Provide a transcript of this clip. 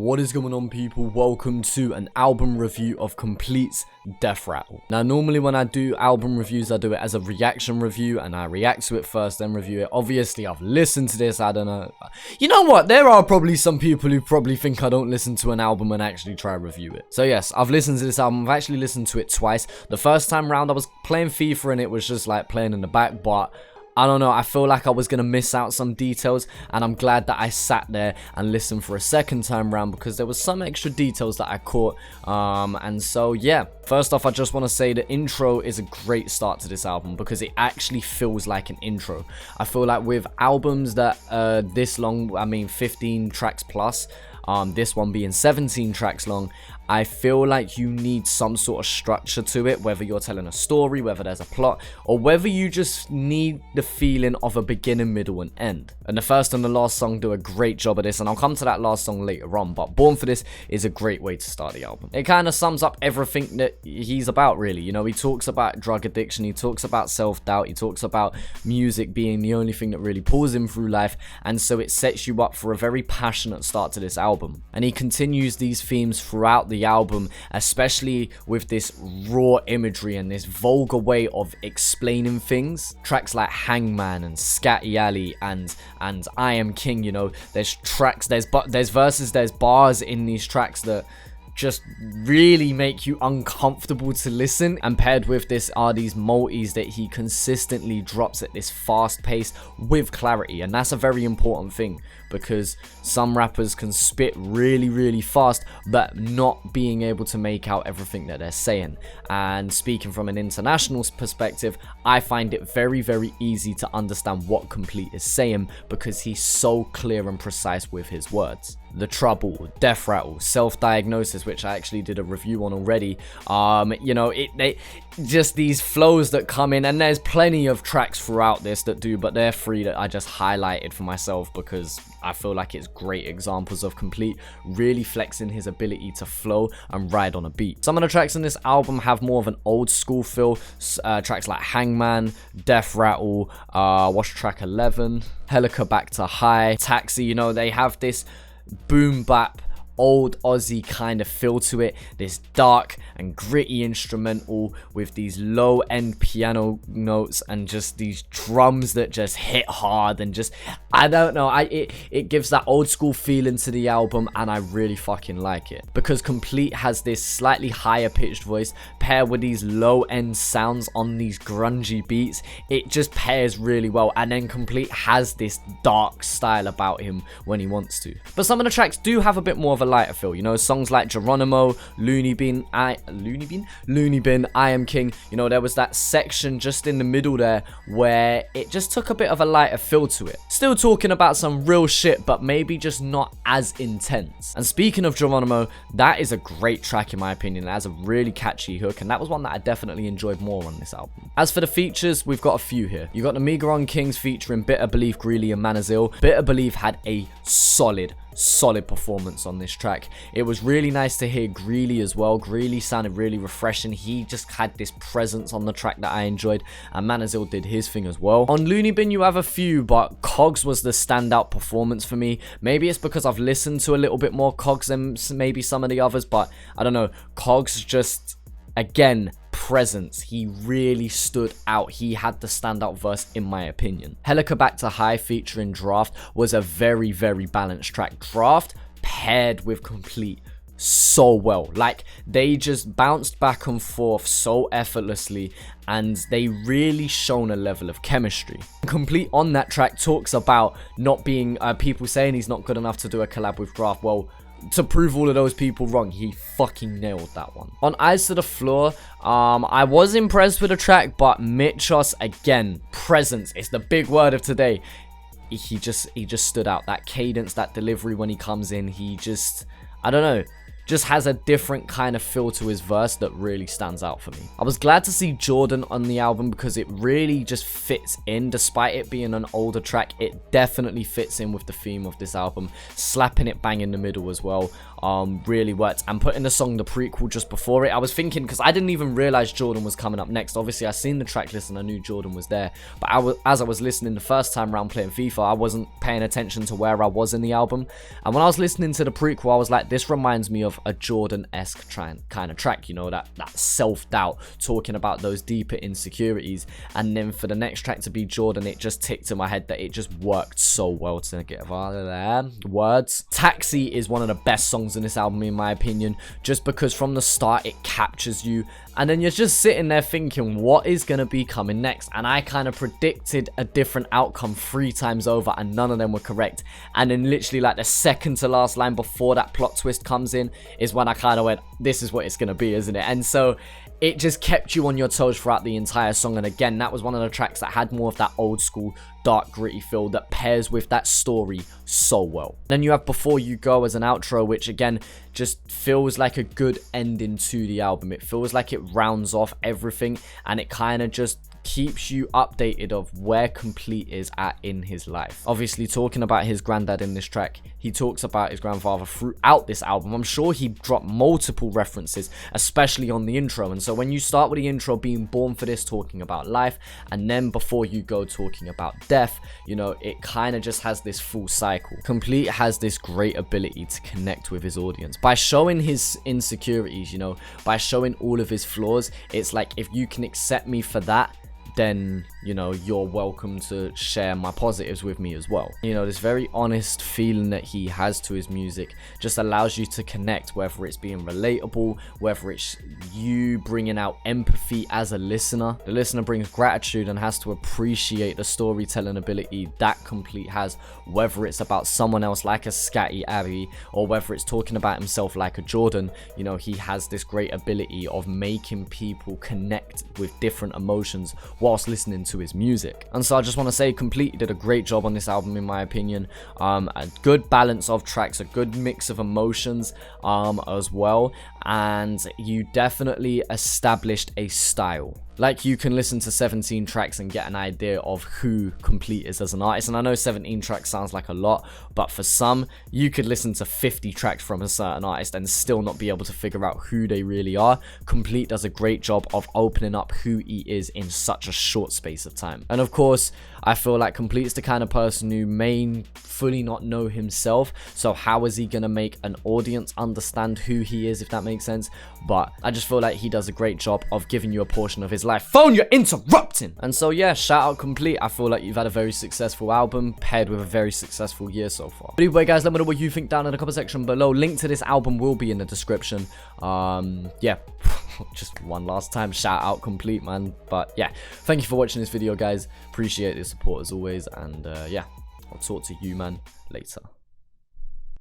What is going on, people? Welcome to an album review of Complete's Death Rattle. Now, normally when I do album reviews, I do it as a reaction review, and I react to it first, then review it. Obviously, I've listened to this, I don't know. You know what? There are probably some people who probably think I don't listen to an album and actually try to review it. So yes, I've listened to this album. I've actually listened to it twice. The first time round, I was playing FIFA and it was just like playing in the back, but I don't know, I feel like I was going to miss out some details, and I'm glad that I sat there and listened for a second time round because there was some extra details that I caught. And so yeah, first off, I just want to say the intro is a great start to this album because it actually feels like an intro. I feel like with albums that this long, I mean 15 tracks plus, this one being 17 tracks long, I feel like you need some sort of structure to it, whether you're telling a story, whether there's a plot, or whether you just need the feeling of a beginning, middle, and end. And the first and the last song do a great job of this, and I'll come to that last song later on, but Born for This is a great way to start the album. It kind of sums up everything that he's about, really. You know, he talks about drug addiction, he talks about self-doubt, he talks about music being the only thing that really pulls him through life, and so it sets you up for a very passionate start to this album. And he continues these themes throughout the album, especially with this raw imagery and this vulgar way of explaining things. Tracks like Hangman and Scatty Alley and I Am King, you know, there's tracks, there's verses, there's bars in these tracks that just really make you uncomfortable to listen, and paired with this are these multis that he consistently drops at this fast pace with clarity. And that's a very important thing because some rappers can spit really fast but not being able to make out everything that they're saying. And speaking from an international perspective, I find it very easy to understand what Complete is saying because he's so clear and precise with his words. The Trouble, Death Rattle, Self-Diagnosis, which I actually did a review on already. You know, they just these flows that come in, and there's plenty of tracks throughout this that do, but they're three that I just highlighted for myself because I feel like it's great examples of Complete really flexing his ability to flow and ride on a beat. Some of the tracks in this album have more of an old school feel. Tracks like Hangman, Death Rattle, what's track 11? Helica Back to High, Taxi, you know, they have this boom bap old Aussie kind of feel to it, this dark and gritty instrumental with these low end piano notes and just these drums that just hit hard, and just, I don't know, it gives that old school feeling to the album, and I really fucking like it because Complete has this slightly higher pitched voice paired with these low end sounds on these grungy beats. It just pairs really well, and then Complete has this dark style about him when he wants to. But some of the tracks do have a bit more of a lighter feel, you know, songs like Geronimo, Looney Bin, I Am King. You know, there was that section just in the middle there where it just took a bit of a lighter feel to it. Still talking about some real shit, but maybe just not as intense. And speaking of Geronimo, that is a great track in my opinion. It has a really catchy hook, and that was one that I definitely enjoyed more on this album. As for the features, we've got a few here. You got the Migron Kings featuring Bitter Belief, Greeley, and Manazil. Bitter Belief had a solid performance on this track. It was really nice to hear Greeley as well. Greeley sounded really refreshing. He just had this presence on the track that I enjoyed, and Manazil did his thing as well. On Looney Bin you have a few, but Cogs was the standout performance for me. Maybe it's because I've listened to a little bit more Cogs than maybe some of the others, but I don't know, Cogs just, again, presence. He really stood out. He had the standout verse in my opinion. Helica Back to High featuring Draft was a very balanced track. Draft paired with Complete so well. Like, they just bounced back and forth so effortlessly, and they really shown a level of chemistry. Complete on that track talks about not being people saying he's not good enough to do a collab with Draft. Well, to prove all of those people wrong, he fucking nailed that one. On Eyes to the Floor, I was impressed with the track, but Mitchos, again, presence is the big word of today. He just stood out. That cadence, that delivery when he comes in, he just, I don't know, just has a different kind of feel to his verse that really stands out for me. I was glad to see Jordan on the album because it really just fits in. Despite it being an older track, it definitely fits in with the theme of this album. Slapping it bang in the middle as well really worked. And putting the song The Prequel just before it, I was thinking, because I didn't even realize Jordan was coming up next. Obviously I seen the track list and I knew Jordan was there, but as I was listening the first time around playing FIFA, I wasn't paying attention to where I was in the album. And when I was listening to The Prequel, I was like, this reminds me of a Jordan-esque kind of track, you know, that self-doubt, talking about those deeper insecurities. And then for the next track to be Jordan, it just ticked in my head that it just worked so well to get words. Taxi is one of the best songs in this album in my opinion, just because from the start it captures you, and then you're just sitting there thinking, what is going to be coming next? And I kind of predicted a different outcome 3 times over and none of them were correct. And then literally like the second to last line before that plot twist comes in is when I kind of went, this is what it's going to be, isn't it? And so it just kept you on your toes throughout the entire song. And again, that was one of the tracks that had more of that old school dark gritty feel that pairs with that story so well. Then you have Before You Go as an outro, which again just feels like a good ending to the album. It feels like it rounds off everything and it kind of just keeps you updated of where Complete is at in his life. Obviously talking about his granddad in this track, he talks about his grandfather throughout this album. I'm sure he dropped multiple references, especially on the intro. And so when you start with the intro being born for this, talking about life, and then Before You Go talking about death, you know, it kind of just has this full cycle. Complete has this great ability to connect with his audience by showing his insecurities, you know, by showing all of his flaws. It's like, if you can accept me for that, then, you know, you're welcome to share my positives with me as well. You know, this very honest feeling that he has to his music just allows you to connect, whether it's being relatable, whether it's you bringing out empathy as a listener. The listener brings gratitude and has to appreciate the storytelling ability that Complete has, whether it's about someone else like a Scatty Abby or whether it's talking about himself like a Jordan. You know, he has this great ability of making people connect with different emotions whilst listening to his music. And so I just want to say Complete did a great job on this album in my opinion. A good balance of tracks, a good mix of emotions as well, and you definitely established a style. Like, you can listen to 17 tracks and get an idea of who Complete is as an artist. And I know 17 tracks sounds like a lot, but for some, you could listen to 50 tracks from a certain artist and still not be able to figure out who they really are. Complete does a great job of opening up who he is in such a short space of time. And of course, I feel like Complete's the kind of person who may fully not know himself. So how is he going to make an audience understand who he is, if that makes sense? But I just feel like he does a great job of giving you a portion of his life. Phone, you're interrupting! And so yeah, shout out Complete. I feel like you've had a very successful album paired with a very successful year so far. But anyway guys, let me know what you think down in the comment section below. Link to this album will be in the description. Yeah, just one last time, shout out Complete, man. But yeah, thank you for watching this video guys, appreciate the support as always, and yeah, I'll talk to you man later.